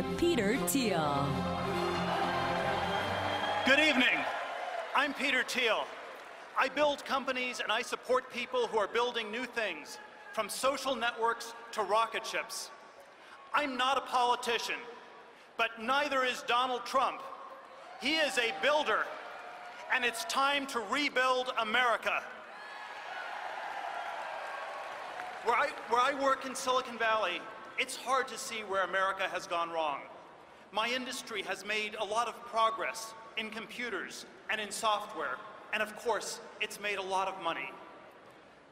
billionaire Peter Thiel. Good evening. I'm Peter Thiel. I build companies and I support people who are building new things, from social networks to rocket ships. I'm not a politician, but neither is Donald Trump. He is a builder, and it's time to rebuild America. Where I work in Silicon Valley, it's hard to see where America has gone wrong. My industry has made a lot of progress in computers and in software, and of course, it's made a lot of money.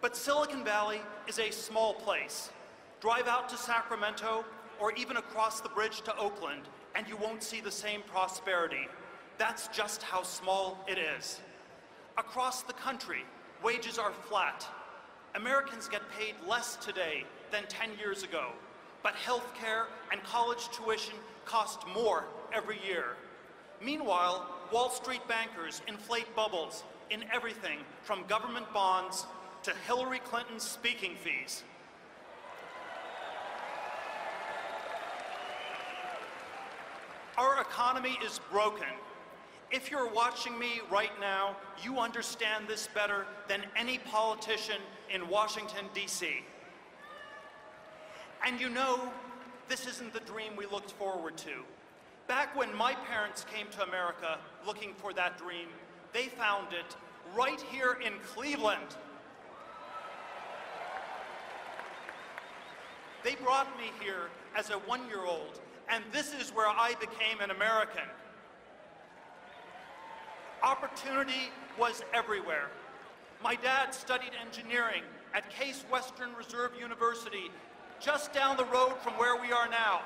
But Silicon Valley is a small place. Drive out to Sacramento or even across the bridge to Oakland, and you won't see the same prosperity. That's just how small it is. Across the country, wages are flat. Americans get paid less today than 10 years ago, but healthcare and college tuition cost more every year. Meanwhile, Wall Street bankers inflate bubbles in everything from government bonds to Hillary Clinton's speaking fees. Our economy is broken. If you're watching me right now, you understand this better than any politician in Washington, D.C. And you know, this isn't the dream we looked forward to. Back when my parents came to America looking for that dream, they found it right here in Cleveland. They brought me here as a one-year-old, and this is where I became an American. Opportunity was everywhere. My dad studied engineering at Case Western Reserve University, just down the road from where we are now.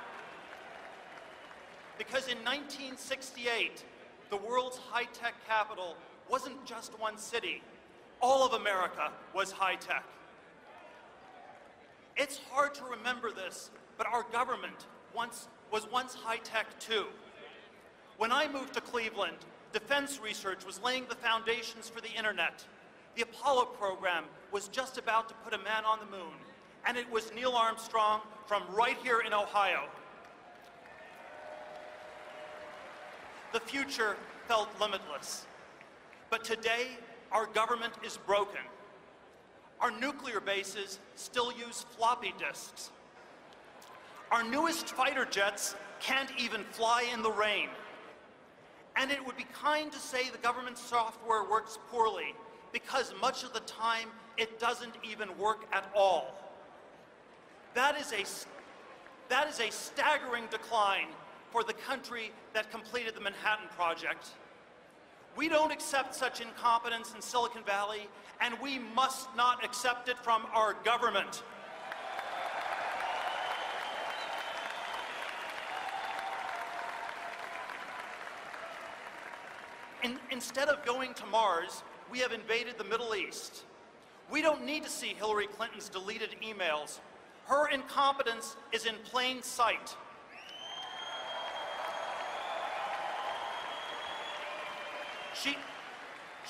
Because in 1968, the world's high-tech capital wasn't just one city. All of America was high-tech. It's hard to remember this, but our government was once high-tech too. When I moved to Cleveland, defense research was laying the foundations for the internet. The Apollo program was just about to put a man on the moon, and it was Neil Armstrong from right here in Ohio. The future felt limitless. But today, our government is broken. Our nuclear bases still use floppy disks. Our newest fighter jets can't even fly in the rain. And it would be kind to say the government software works poorly, because much of the time it doesn't even work at all. That is a staggering decline for the country that completed the Manhattan Project. We don't accept such incompetence in Silicon Valley, and we must not accept it from our government. Instead of going to Mars, we have invaded the Middle East. We don't need to see Hillary Clinton's deleted emails. Her incompetence is in plain sight.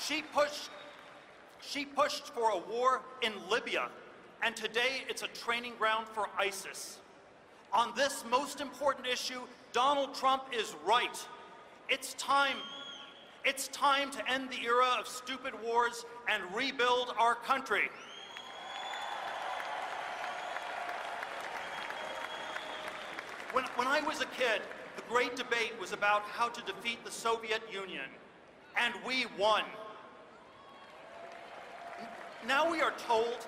She pushed for a war in Libya, and today it's a training ground for ISIS. On this most important issue, Donald Trump is right. It's time to end the era of stupid wars and rebuild our country. When I was a kid, the great debate was about how to defeat the Soviet Union, and we won. Now we are told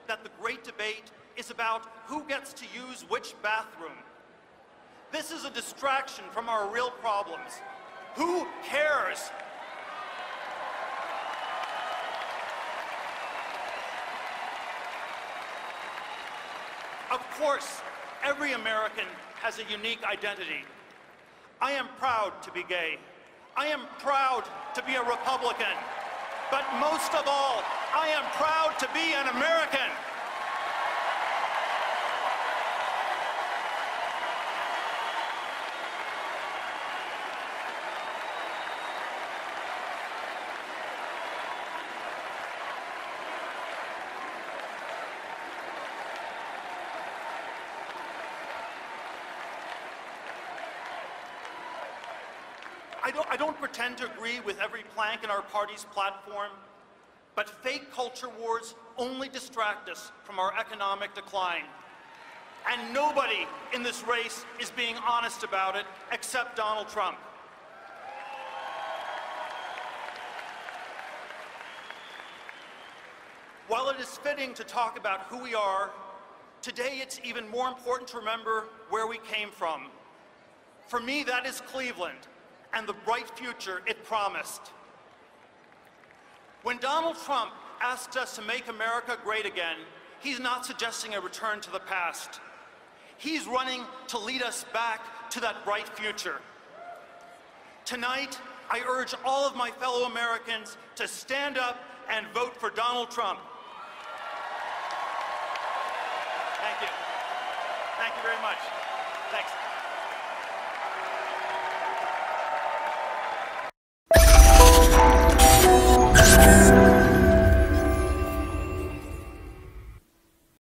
that the great debate is about who gets to use which bathroom. This is a distraction from our real problems. Who cares? Of course, every American has a unique identity. I am proud to be gay. I am proud to be a Republican. But most of all, I am proud to be an American. I don't pretend to agree with every plank in our party's platform, but fake culture wars only distract us from our economic decline. And nobody in this race is being honest about it except Donald Trump. While it is fitting to talk about who we are, today it's even more important to remember where we came from. For me, that is Cleveland and the bright future it promised. When Donald Trump asks us to make America great again, he's not suggesting a return to the past. He's running to lead us back to that bright future. Tonight, I urge all of my fellow Americans to stand up and vote for Donald Trump. Thank you. Thank you very much. Thanks.